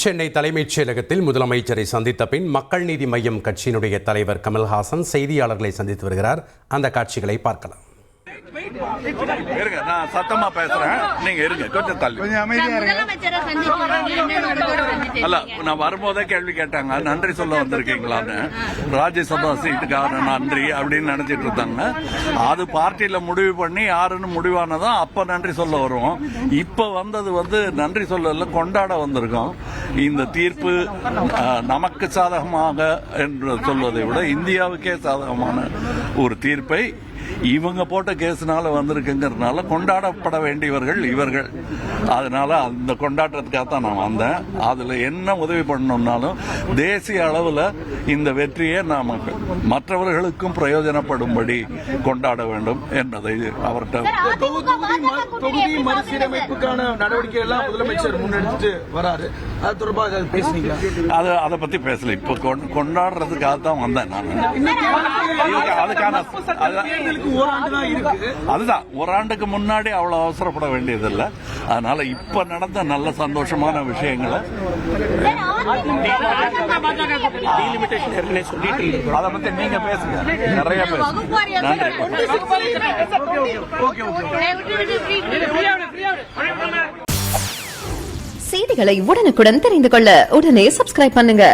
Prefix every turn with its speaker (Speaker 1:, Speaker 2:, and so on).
Speaker 1: சென்னை தலைமைச் செயலகத்தில் முதலமைச்சரை சந்தித்த பின் மக்கள் நீதி மய்யம் கட்சியினுடைய தலைவர் கமல்ஹாசன் செய்தியாளர்களை சந்தித்து வருகிறார். அந்த காட்சிகளை பார்க்கலாம்.
Speaker 2: இருங்க, நான் சத்தமா பேசுறேன், நீங்க இருங்க, கொஞ்சம் தள்ளி, கொஞ்சம் அமைதியா இருங்க. அல்ல, நான் வரும்போதே கேள்வி கேட்டாங்க, நன்றி சொல்ல வந்திருக்கீங்களான்னு. ராஜ்யசபா சீட்டுக்கான நன்றி அப்படின்னு நினைச்சிட்டு இருந்தாங்க. அது பார்ட்டியில முடிவு பண்ணி யாருன்னு முடிவானதும் அப்ப நன்றி சொல்ல வருவோம். இப்ப வந்தது நன்றி சொல்லல, கொண்டாட வந்திருக்கோம். இந்த தீர்ப்பு நமக்கு சாதகமாக என்று சொல்வதை விட இந்தியாவுக்கே சாதகமான ஒரு தீர்ப்பை இவங்க போட்ட கேஸ்னால வந்திருக்குங்கிறதுனால கொண்டாடப்பட வேண்டியவர்கள் இவர்கள். அதனால அந்த கொண்டாட்டத்துக்காக தான் நான் வந்தேன். அதுல என்ன உதவி பண்ணணும்னாலும் தேசிய அளவில் இந்த வெற்றியை நமக்கு மற்றவர்களுக்கும் பிரயோஜனப்படும்படி கொண்டாட வேண்டும் என்பதை அவர்கிட்ட.
Speaker 3: தொகுதி மறுசீரமைப்புக்கான நடவடிக்கை எல்லாம் முதலமைச்சர் முன்னெடுத்து வராரு. அது தொடர்பாக பேசுனீங்க?
Speaker 2: அதை பத்தி பேசல. இப்ப கொண்டாடுறதுக்காக தான் வந்தேன் நான். அதுக்கான அதுதான் ஒரு ஆண்டுக்கு முன்னாடி அவ்வளவு அவசரப்பட வேண்டியதில்லை. அதனால இப்ப நடந்த நல்ல சந்தோஷமான விஷயங்களை அதை பத்தி நீங்க பேசுங்க, நிறைய பேசுங்க.
Speaker 4: செய்திகளை உடனுக்குடன் தெரிந்து கொள்ள உடனே சப்ஸ்கிரைப் பண்ணுங்க.